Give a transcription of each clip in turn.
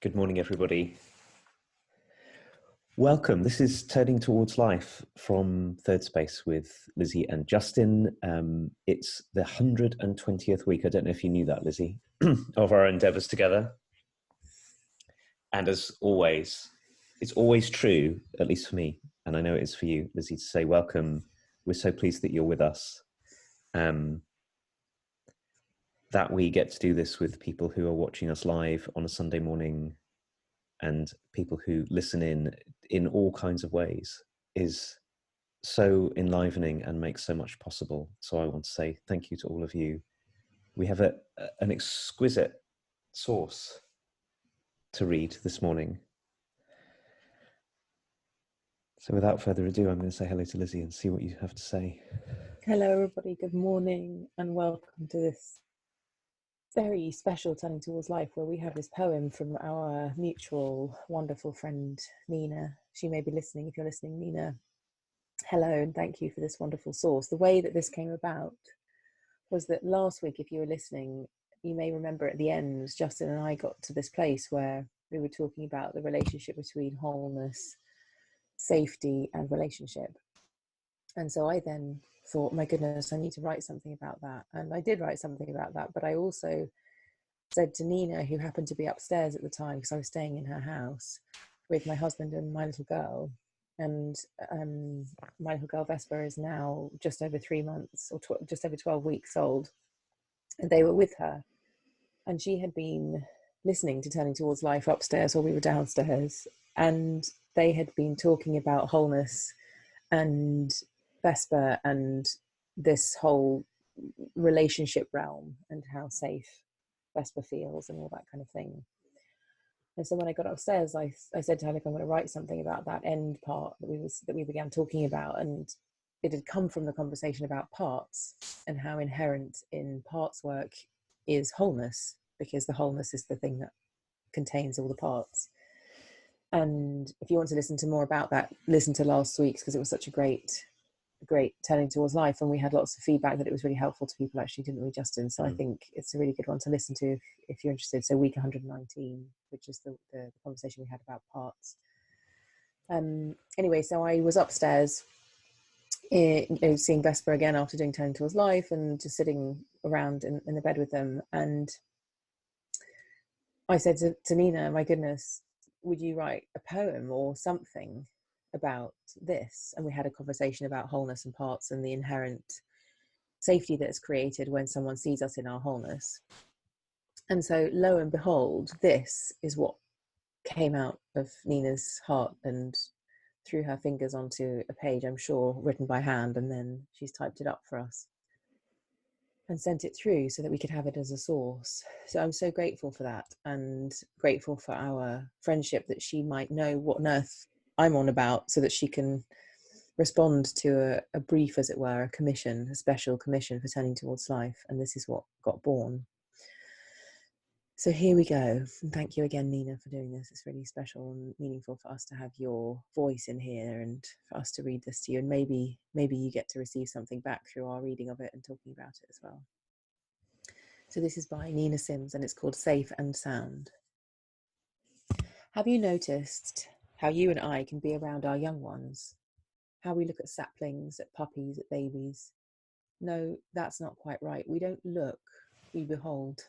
Good morning, everybody. Welcome. This is Turning Towards Life from Thirdspace with Lizzie and Justin. It's the 120th week. I don't know if you knew that, Lizzie, of our endeavors together. And as always, it's always true, at least for me, and I know it is for you, Lizzie, to say welcome. We're so pleased that you're with us. That we get to do this with people who are watching us live on a Sunday morning and people who listen in all kinds of ways is so enlivening and makes so much possible. So I want to say thank you to all of you. We have an exquisite source to read this morning. So without further ado, I'm going to say hello to Lizzie and see what you have to say. Hello everybody, good morning and welcome to this very special Turning Towards Life where we have this poem from our mutual wonderful friend Nina. She may be listening. If you're listening, Nina, hello and thank you for this wonderful source. The way that this came about was that last week, if you were listening, you may remember at the end, Justin and I got to this place where we were talking about the relationship between wholeness, safety and relationship. And so I then thought, my goodness, I need to write something about that. And I did write something about that. But I also said to Nina, who happened to be upstairs at the time, because I was staying in her house with my husband and my little girl. And my little girl, Vesper, is now just over 3 months or just over 12 weeks old. And they were with her. And she had been listening to Turning Towards Life upstairs while we were downstairs. And they had been talking about wholeness and Vesper and this whole relationship realm and how safe Vesper feels and all that kind of thing. And so when I got upstairs, I said to her, look, I'm going to write something about that end part that we began talking about. And it had come from the conversation about parts and how inherent in parts work is wholeness, because the wholeness is the thing that contains all the parts. And if you want to listen to more about that, listen to last week's, because it was such a great Turning Towards Life, and we had lots of feedback that it was really helpful to people, actually, didn't we, Justin? So I think it's a really good one to listen to if you're interested. So week 119, which is the conversation we had about parts. Anyway, so I was upstairs seeing Vesper again after doing Turning Towards Life and just sitting around in the bed with them, and I said to Nina, my goodness, would you write a poem or something about this? And we had a conversation about wholeness and parts and the inherent safety that is created when someone sees us in our wholeness. And so lo and behold, this is what came out of Nina's heart and threw her fingers onto a page, I'm sure, written by hand, and then she's typed it up for us and sent it through so that we could have it as a source. So I'm so grateful for that, and grateful for our friendship, that she might know what on earth I'm on about so that she can respond to a brief, as it were, a special commission for Turning Towards Life. And this is what got born. So here we go. And thank you again, Nina, for doing this. It's really special and meaningful for us to have your voice in here and for us to read this to you. And maybe you get to receive something back through our reading of it and talking about it as well. So this is by Nina Sims and it's called Safe and Sound. Have you noticed how you and I can be around our young ones? How we look at saplings, at puppies, at babies? No, that's not quite right. We don't look, we behold.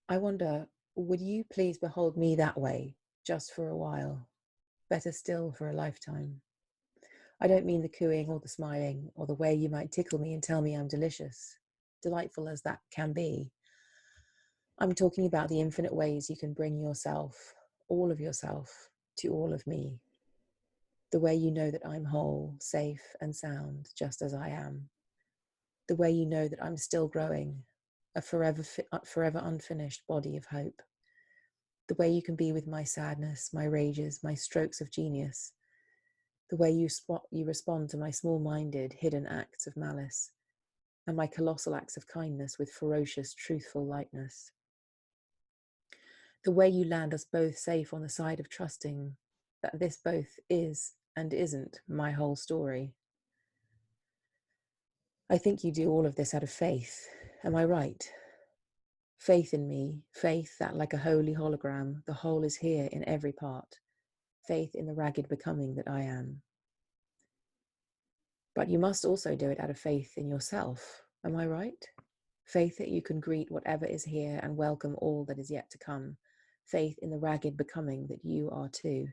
I wonder, would you please behold me that way, just for a while? Better still, for a lifetime. I don't mean the cooing or the smiling or the way you might tickle me and tell me I'm delicious, delightful as that can be. I'm talking about the infinite ways you can bring yourself, all of yourself, to all of me. The way you know that I'm whole, safe and sound, just as I am. The way you know that I'm still growing, a forever unfinished body of hope. The way you can be with my sadness, my rages, my strokes of genius. The way you respond to my small-minded, hidden acts of malice, and my colossal acts of kindness with ferocious, truthful lightness. The way you land us both safe on the side of trusting that this both is and isn't my whole story. I think you do all of this out of faith. Am I right? Faith in me, faith that like a holy hologram, the whole is here in every part. Faith in the ragged becoming that I am. But you must also do it out of faith in yourself. Am I right? Faith that you can greet whatever is here and welcome all that is yet to come. Faith in the ragged becoming that you are too.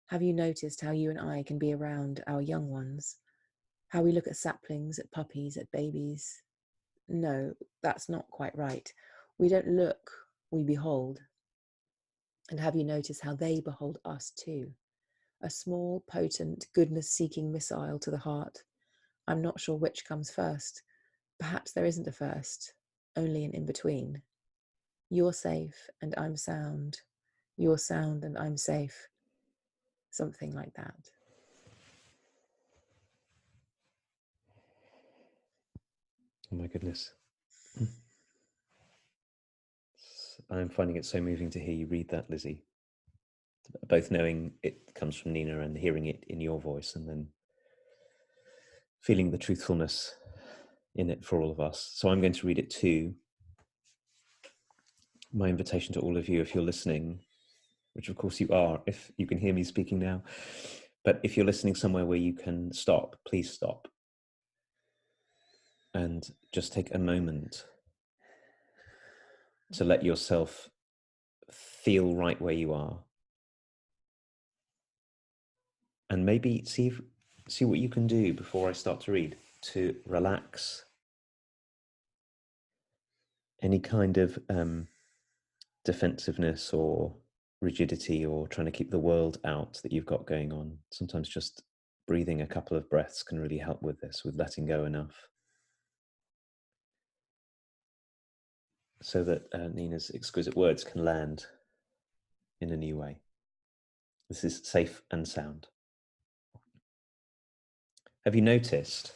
Have you noticed how you and I can be around our young ones? How we look at saplings, at puppies, at babies? No, that's not quite right. We don't look, we behold. And have you noticed how they behold us too? A small, potent, goodness-seeking missile to the heart. I'm not sure which comes first. Perhaps there isn't a first, only an in-between. You're safe and I'm sound. You're sound and I'm safe. Something like that. Oh my goodness. I'm finding it so moving to hear you read that, Lizzie. Both knowing it comes from Nina and hearing it in your voice, and then feeling the truthfulness in it for all of us. So I'm going to read it too. My invitation to all of you, if you're listening, which of course you are, if you can hear me speaking now, but if you're listening somewhere where you can stop, please stop. And just take a moment to let yourself feel right where you are. And maybe see what you can do before I start to read to relax any kind of defensiveness or rigidity or trying to keep the world out that you've got going on. Sometimes just breathing a couple of breaths can really help with this, with letting go enough. So that Nina's exquisite words can land in a new way. This is safe and sound. Have you noticed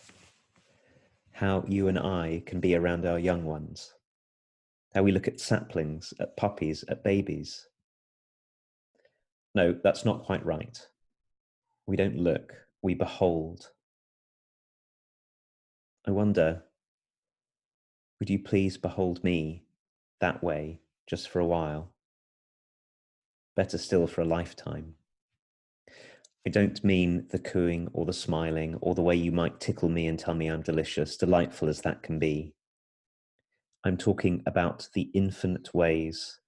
how you and I can be around our young ones? How we look at saplings, at puppies, at babies? No, that's not quite right. We don't look, we behold. I wonder, would you please behold me that way just for a while? Better still, for a lifetime. I don't mean the cooing or the smiling or the way you might tickle me and tell me I'm delicious, delightful as that can be. I'm talking about the infinite ways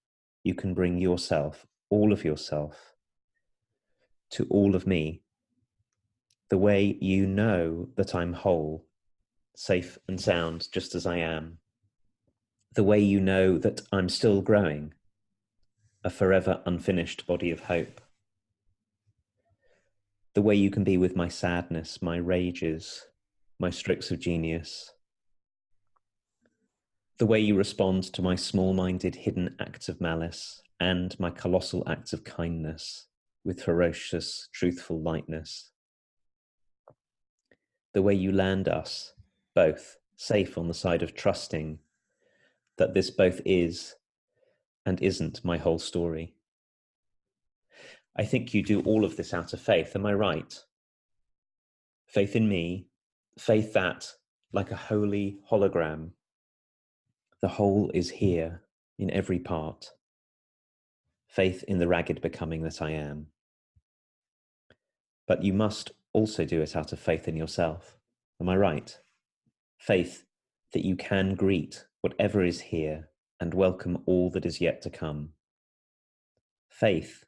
you can bring yourself, all of yourself, to all of me. The way you know that I'm whole, safe and sound just as I am. The way you know that I'm still growing, a forever unfinished body of hope. The way you can be with my sadness, my rages, my strokes of genius. The way you respond to my small-minded hidden acts of malice and my colossal acts of kindness with ferocious, truthful lightness. The way you land us both safe on the side of trusting that this both is and isn't my whole story. I think you do all of this out of faith, am I right? Faith in me, faith that, like a holy hologram, the whole is here in every part. Faith in the ragged becoming that I am. But you must also do it out of faith in yourself. Am I right? Faith that you can greet whatever is here and welcome all that is yet to come. Faith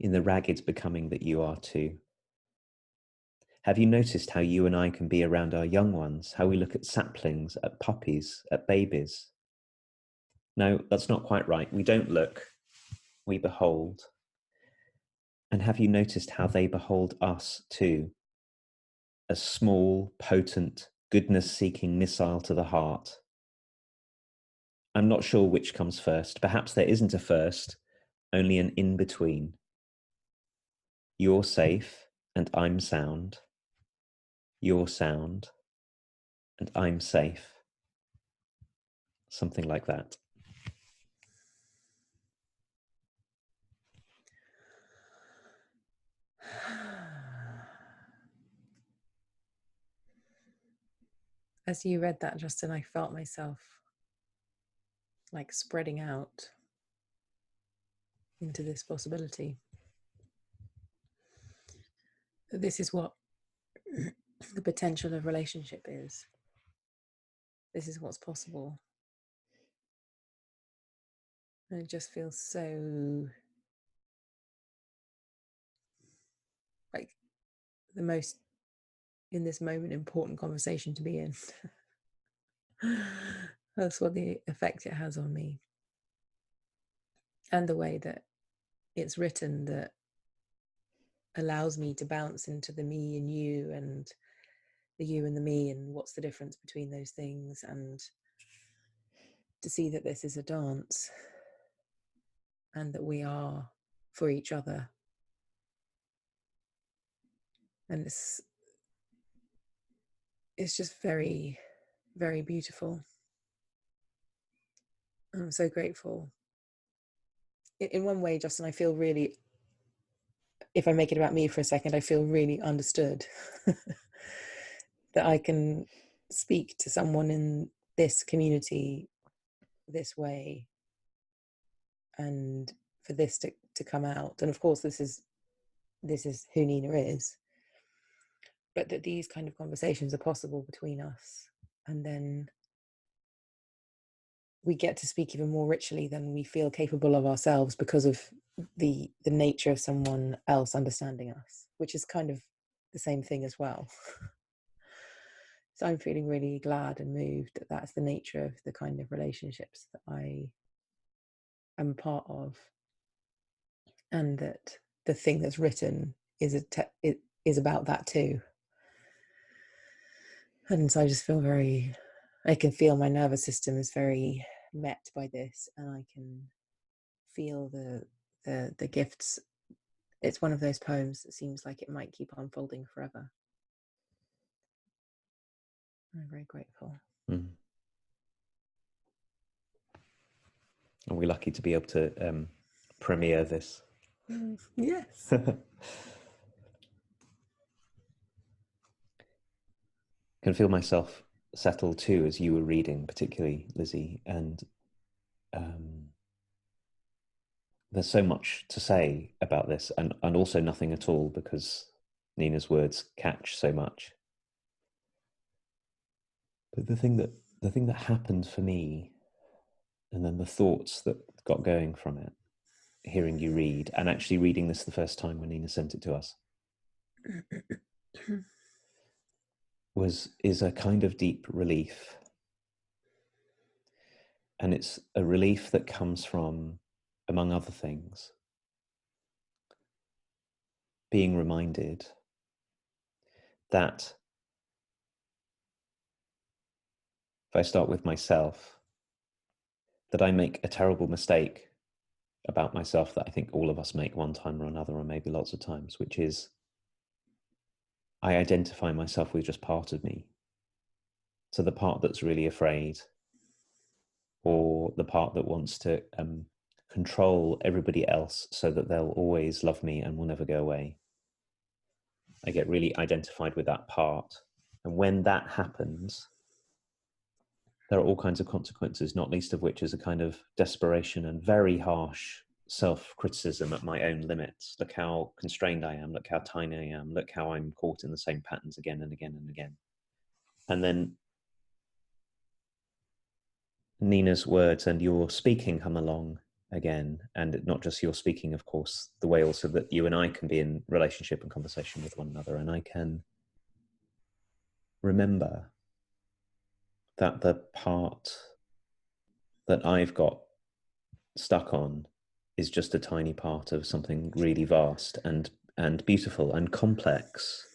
in the ragged becoming that you are too. Have you noticed how you and I can be around our young ones, how we look at saplings, at puppies, at babies? No, that's not quite right. We don't look, we behold. And have you noticed how they behold us too? A small, potent, goodness-seeking missile to the heart. I'm not sure which comes first. Perhaps there isn't a first, only an in-between. You're safe and I'm sound. You're sound and I'm safe. Something like that. As you read that, Justin, I felt myself like spreading out into this possibility. This is what the potential of relationship is. This is what's possible. And it just feels so like the most, in this moment, important conversation to be in. That's what the effect it has on me. And the way that it's written that allows me to bounce into the me and you, and the you and the me, and what's the difference between those things, and to see that this is a dance and that we are for each other. And it's just very, very beautiful. I'm so grateful. In one way, Justin, I feel really, if I make it about me for a second, I feel really understood. That I can speak to someone in this community this way, and for this to come out. And of course, this is who Nina is, but that these kind of conversations are possible between us, and then we get to speak even more richly than we feel capable of ourselves, because of the nature of someone else understanding us, which is kind of the same thing as well. So I'm feeling really glad and moved that that's the nature of the kind of relationships that I am part of, and that the thing that's written is it is about that too. And so I just feel I can feel my nervous system is very met by this, and I can feel the gifts. It's one of those poems that seems like it might keep unfolding forever. I'm very grateful. Mm. Are we lucky to be able to premiere this? Yes. Can feel myself settle too as you were reading, particularly Lizzie, and there's so much to say about this, and also nothing at all, because Nina's words catch so much. But the thing that happened for me, and then the thoughts that got going from it, hearing you read, and actually reading this the first time when Nina sent it to us, is a kind of deep relief. And it's a relief that comes from, among other things, being reminded that, if I start with myself, that I make a terrible mistake about myself that I think all of us make one time or another, or maybe lots of times, which is I identify myself with just part of me. So the part that's really afraid, or the part that wants to control everybody else so that they'll always love me and will never go away. I get really identified with that part. And when that happens, there are all kinds of consequences, not least of which is a kind of desperation and very harsh self-criticism at my own limits. Look how constrained I am. Look how tiny I am. Look how I'm caught in the same patterns again and again and again. And then Nina's words and your speaking come along again, and not just your speaking, of course, the way also that you and I can be in relationship and conversation with one another, and I can remember that the part that I've got stuck on is just a tiny part of something really vast and beautiful and complex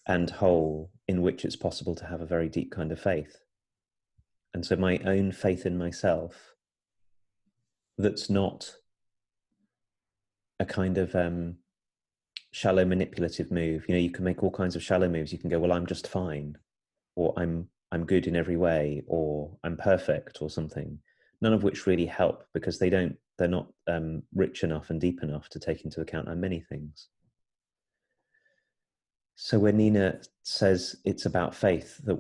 and whole, in which it's possible to have a very deep kind of faith. And so my own faith in myself, that's not a kind of shallow manipulative move. You know, you can make all kinds of shallow moves. You can go, well, I'm just fine, or I'm good in every way, or I'm perfect, or something. None of which really help, because they're not rich enough and deep enough to take into account how many things. So when Nina says it's about faith, that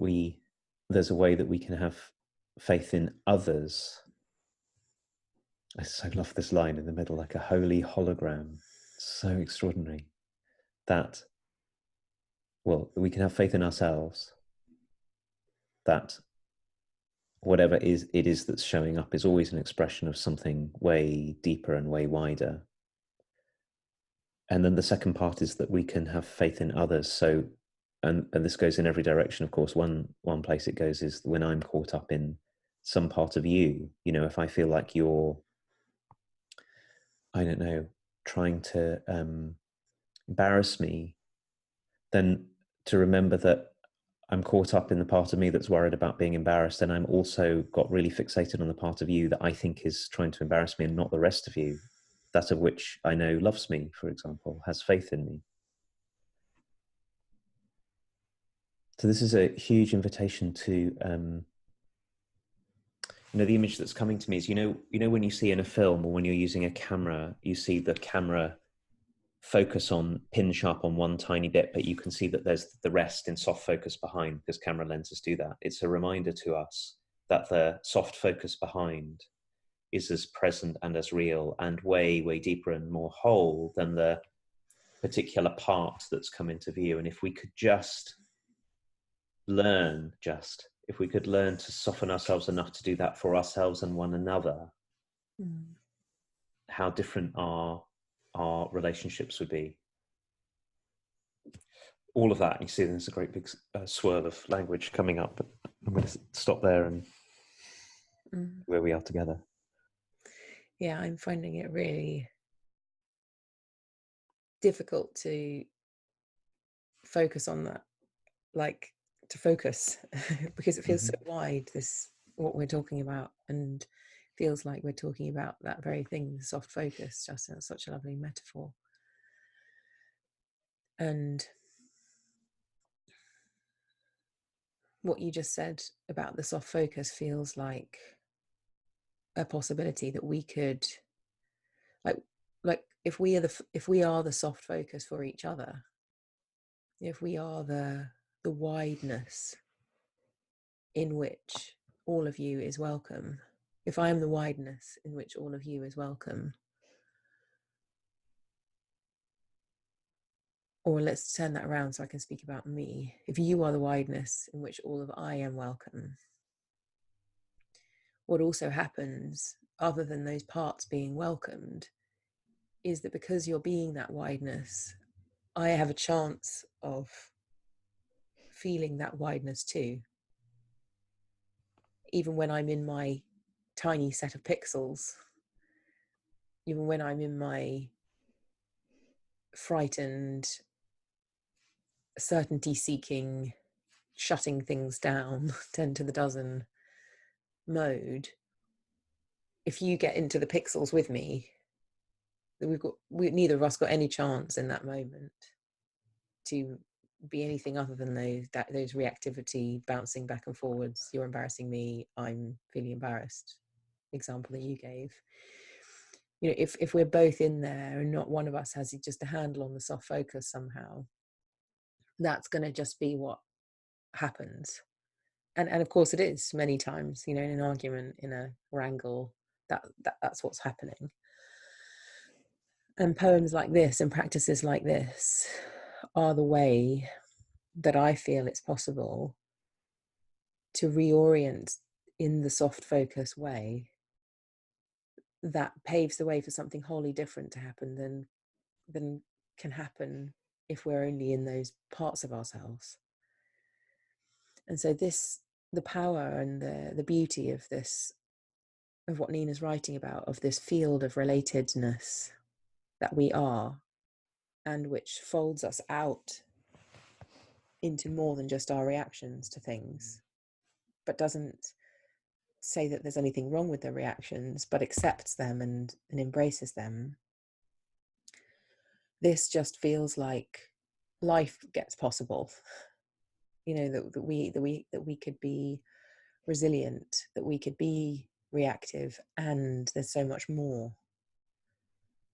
there's a way that we can have faith in others, I so love this line in the middle, like a holy hologram. So extraordinary that, well, we can have faith in ourselves that whatever it is that's showing up is always an expression of something way deeper and way wider. And then the second part is that we can have faith in others. So, and this goes in every direction, of course. One place it goes is when I'm caught up in some part of you, you know, if I feel like you're, I don't know, trying to embarrass me, then to remember that I'm caught up in the part of me that's worried about being embarrassed, and I'm also got really fixated on the part of you that I think is trying to embarrass me and not the rest of you, that of which I know loves me, for example, has faith in me. So this is a huge invitation to, the image that's coming to me is, when you see in a film or when you're using a camera, you see the camera focus on pin sharp on one tiny bit, but you can see that there's the rest in soft focus behind, because camera lenses do that. It's a reminder to us that the soft focus behind is as present and as real and way, way deeper and more whole than the particular part that's come into view. And if we could if we could learn to soften ourselves enough to do that for ourselves and one another, how different our relationships would be. All of that, you see, there's a great big swirl of language coming up, but I'm going to stop there and where we are together. Yeah, I'm finding it really difficult to focus on that, like to focus because it feels so wide, this what we're talking about, and feels like we're talking about that very thing, the soft focus. Just such a lovely metaphor. And what you just said about the soft focus feels like a possibility that we could, like if we are the soft focus for each other, if we are the wideness in which all of you is welcome, if I am the wideness in which all of you is welcome, or let's turn that around so I can speak about me, if you are the wideness in which all of I am welcome, what also happens, other than those parts being welcomed, is that because you're being that wideness, I have a chance of feeling that wideness too. Even when I'm in my tiny set of pixels, even when I'm in my frightened, certainty seeking, shutting things down 10 to the dozen mode, if you get into the pixels with me, neither of us got any chance in that moment to be anything other than those reactivity, bouncing back and forwards. You're embarrassing me, I'm feeling embarrassed example that you gave. If we're both in there and not one of us has just a handle on the soft focus somehow, that's going to just be what happens. And of course it is many times, in an argument, in a wrangle, that's what's happening. And poems like this and practices like this are the way that I feel it's possible to reorient in the soft focus way that paves the way for something wholly different to happen than can happen if we're only in those parts of ourselves. And so the power and the beauty of this, of what Nina's writing about, of this field of relatedness that we are, and which folds us out into more than just our reactions to things, but doesn't say that there's anything wrong with the reactions, but accepts them and embraces them. This just feels like life gets possible. That we could be resilient, that we could be reactive, and there's so much more.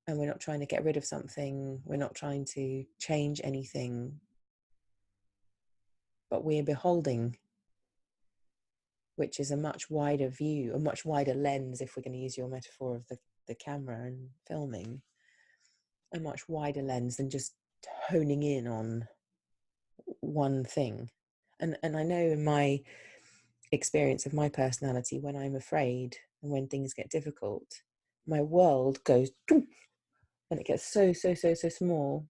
And we're not trying to get rid of something, we're not trying to change anything, but we're beholding which is a much wider view, a much wider lens, if we're going to use your metaphor of the camera and filming, a much wider lens than just honing in on one thing. And I know in my experience of my personality, when I'm afraid and when things get difficult, my world goes and it gets so small,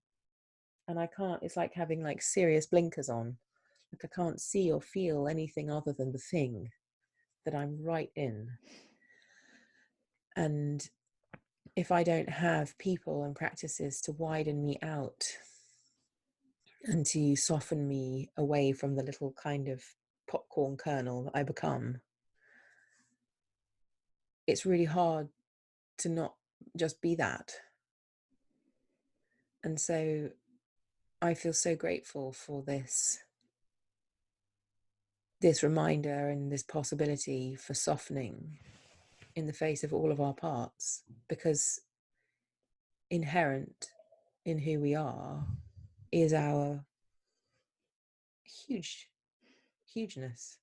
and I can't, it's like having like serious blinkers on. Like I can't see or feel anything other than the thing that I'm right in. And if I don't have people and practices to widen me out and to soften me away from the little kind of popcorn kernel that I become, it's really hard to not just be that. And so I feel so grateful for this reminder and this possibility for softening in the face of all of our parts, because inherent in who we are is our hugeness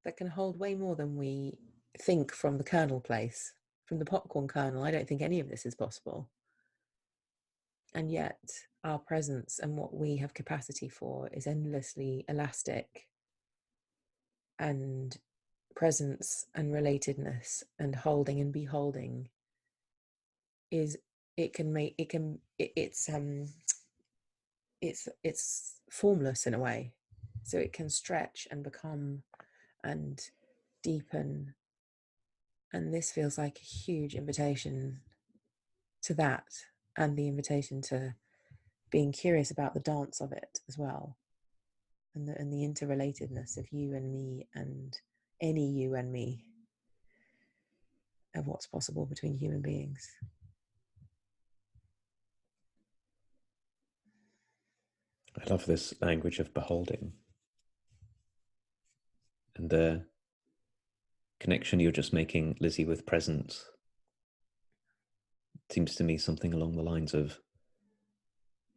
that can hold way more than we think from the kernel place. From the popcorn kernel, I don't think any of this is possible. And yet our presence and what we have capacity for is endlessly elastic, and presence and relatedness and holding and beholding is, it's formless in a way, so it can stretch and become and deepen. And this feels like a huge invitation to that, and the invitation to being curious about the dance of it as well, and the interrelatedness of you and me, and any you and me, of what's possible between human beings. I love this language of beholding, and the connection you're just making, Lizzie, with presence seems to me something along the lines of,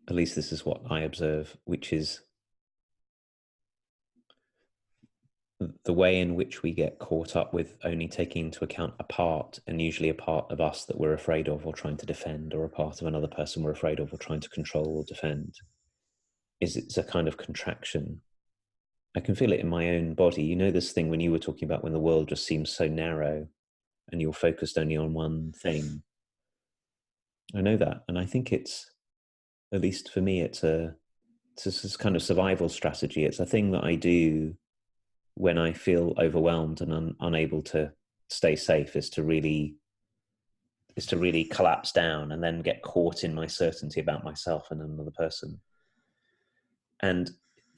at least this is what I observe, which is the way in which we get caught up with only taking into account a part, and usually a part of us that we're afraid of or trying to defend, or a part of another person we're afraid of or trying to control or defend, is it's a kind of contraction. I can feel it in my own body. You know, this thing when you were talking about when the world just seems so narrow and you're focused only on one thing. I know that. And I think it's, at least for me, it's this kind of survival strategy. It's a thing that I do when I feel overwhelmed and unable to stay safe, is to really collapse down and then get caught in my certainty about myself and another person. And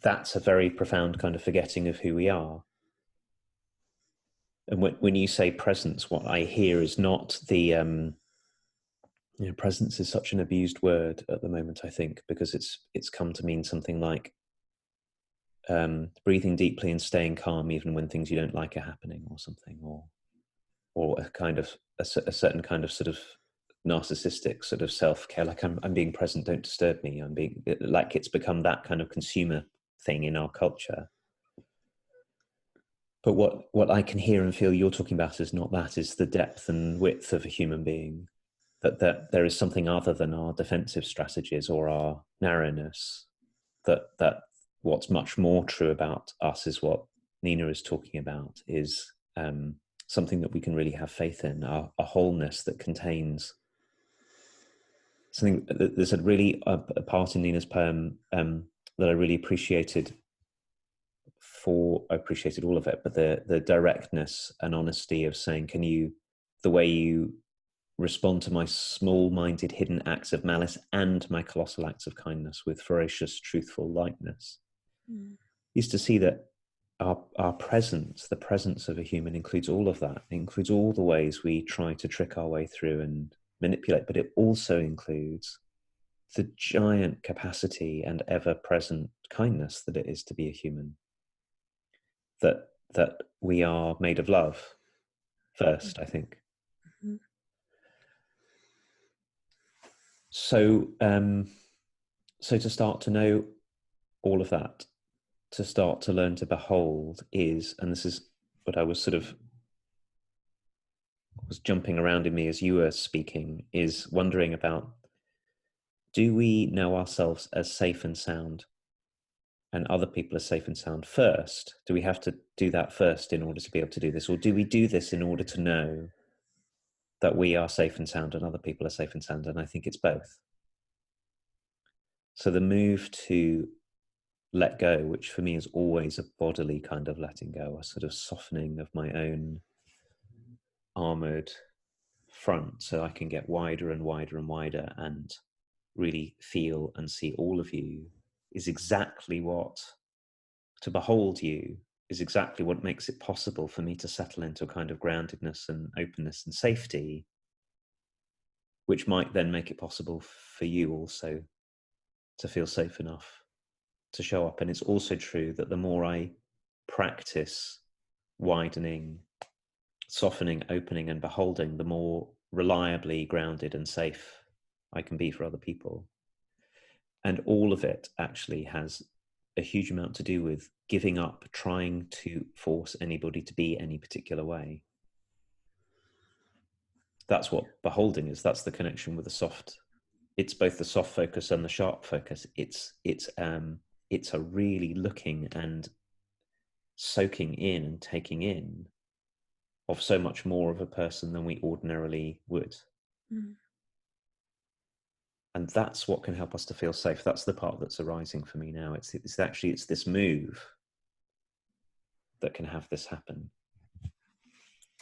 that's a very profound kind of forgetting of who we are. And when you say presence, what I hear is not the presence is such an abused word at the moment, I think, because it's come to mean something like breathing deeply and staying calm even when things you don't like are happening, or something, or a kind of a certain kind of sort of narcissistic sort of self-care, like I'm being present, don't disturb me. I'm being, like, it's become that kind of consumer thing in our culture. But what I can hear and feel you're talking about is not that, is the depth and width of a human being, that there is something other than our defensive strategies or our narrowness, that what's much more true about us is what Nina is talking about, is something that we can really have faith in, a wholeness that contains something. There's a part in Nina's poem that I really appreciated. I appreciated all of it, but the directness and honesty of saying, the way you respond to my small-minded hidden acts of malice and my colossal acts of kindness with ferocious, truthful lightness. Used to see that our presence, the presence of a human, includes all of that. It includes all the ways we try to trick our way through and manipulate, but it also includes the giant capacity and ever-present kindness that it is to be a human. That we are made of love first, I think. Mm-hmm. So to start to know all of that, to start to learn to behold is, and this is what I was jumping around in me as you were speaking is wondering about, do we know ourselves as safe and sound and other people as safe and sound first? Do we have to do that first in order to be able to do this? Or do we do this in order to know that we are safe and sound and other people are safe and sound? And I think it's both. So the move to let go, which for me is always a bodily kind of letting go, a sort of softening of my own armored front so I can get wider and wider and wider and really feel and see all of you, is exactly what, to behold you is exactly what makes it possible for me to settle into a kind of groundedness and openness and safety, which might then make it possible for you also to feel safe enough to show up. And it's also true that the more I practice widening, softening, opening, and beholding, the more reliably grounded and safe I can be for other people. And all of it actually has a huge amount to do with giving up trying to force anybody to be any particular way. That's what beholding is. That's the connection with the soft. It's both the soft focus and the sharp focus. It's a really looking and soaking in and taking in of so much more of a person than we ordinarily would. And that's what can help us to feel safe. That's the part that's arising for me now. It's this move that can have this happen.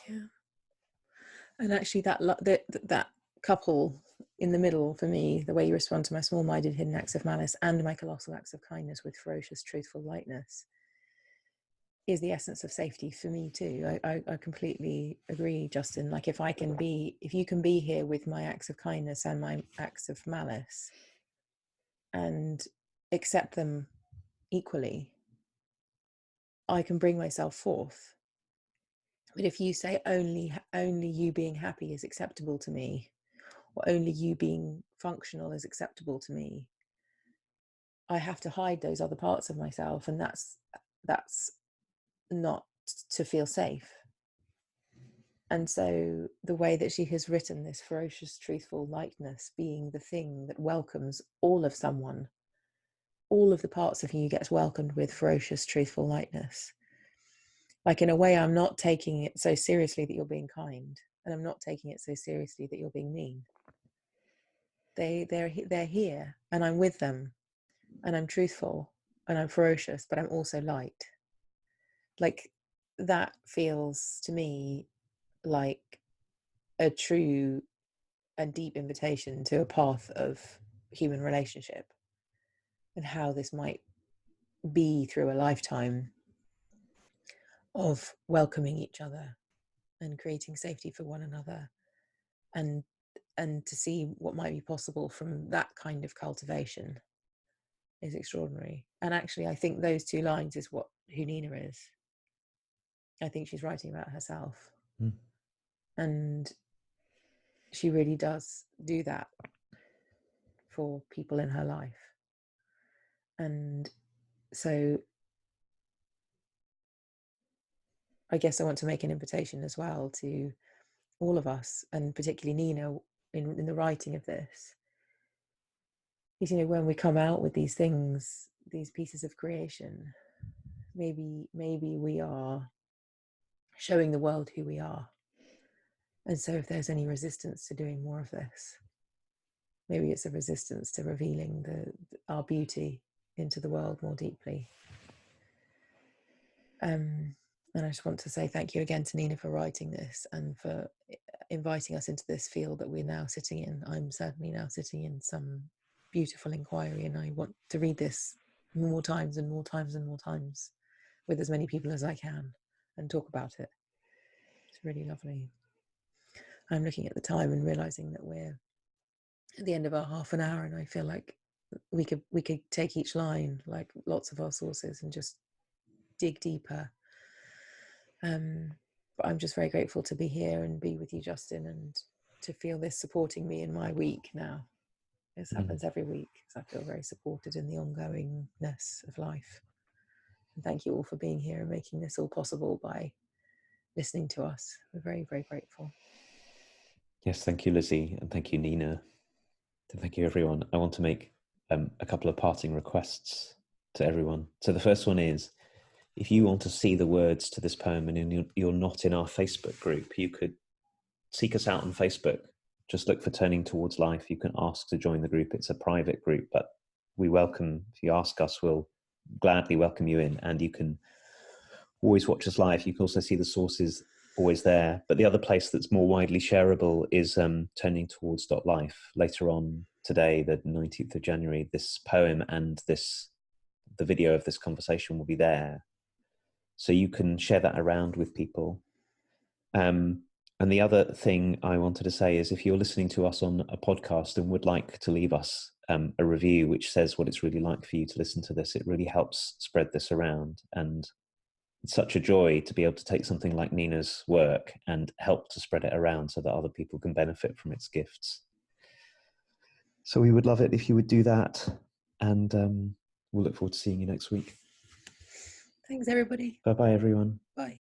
Yeah. And actually that couple in the middle, for me, the way you respond to my small-minded hidden acts of malice and my colossal acts of kindness with ferocious truthful lightness, is the essence of safety for me too. I completely agree, Justin. Like if you can be here with my acts of kindness and my acts of malice and accept them equally, I can bring myself forth. But if you say only you being happy is acceptable to me, or only you being functional is acceptable to me, I have to hide those other parts of myself, and that's not to feel safe. And so the way that she has written this ferocious truthful lightness being the thing that welcomes all of someone, all of the parts of you gets welcomed with ferocious truthful lightness. Like in a way, I'm not taking it so seriously that you're being kind, and I'm not taking it so seriously that you're being mean. They're here, and I'm with them, and I'm truthful, and I'm ferocious, but I'm also light. Like that feels to me like a true and deep invitation to a path of human relationship, and how this might be through a lifetime of welcoming each other and creating safety for one another, and to see what might be possible from that kind of cultivation is extraordinary. And actually, I think those two lines is who Nina is. I think she's writing about herself. And she really does do that for people in her life. And so I guess I want to make an invitation as well to all of us, and particularly Nina in the writing of this, is, when we come out with these things, these pieces of creation, maybe we are showing the world who we are. And so if there's any resistance to doing more of this, maybe it's a resistance to revealing our beauty into the world more deeply. And I just want to say thank you again to Nina for writing this and for inviting us into this field that we're now sitting in. I'm certainly now sitting in some beautiful inquiry, and I want to read this more times and more times and more times with as many people as I can and talk about it. It's really lovely. I'm looking at the time and realizing that we're at the end of our half an hour, and I feel like we could take each line, like lots of our sources, and just dig deeper. But I'm just very grateful to be here and be with you, Justin, and to feel this supporting me in my week now. This happens every week, because I feel very supported in the ongoingness of life. And thank you all for being here and making this all possible by listening to us. We're very, very grateful. Yes, thank you, Lizzie, and thank you, Nina. And thank you, everyone. I want to make a couple of parting requests to everyone. So the first one is, if you want to see the words to this poem and you're not in our Facebook group, you could seek us out on Facebook. Just look for Turning Towards Life. You can ask to join the group. It's a private group, but we welcome, if you ask us, we'll gladly welcome you in. And you can always watch us live. You can also see the sources always there. But the other place that's more widely shareable is Turning Towards Life. Later on today, the 19th of January, this poem and the video of this conversation will be there. So you can share that around with people. And the other thing I wanted to say is, if you're listening to us on a podcast and would like to leave us a review which says what it's really like for you to listen to this, it really helps spread this around. And it's such a joy to be able to take something like Nina's work and help to spread it around so that other people can benefit from its gifts. So we would love it if you would do that. And we'll look forward to seeing you next week. Thanks, everybody. Bye-bye, everyone. Bye.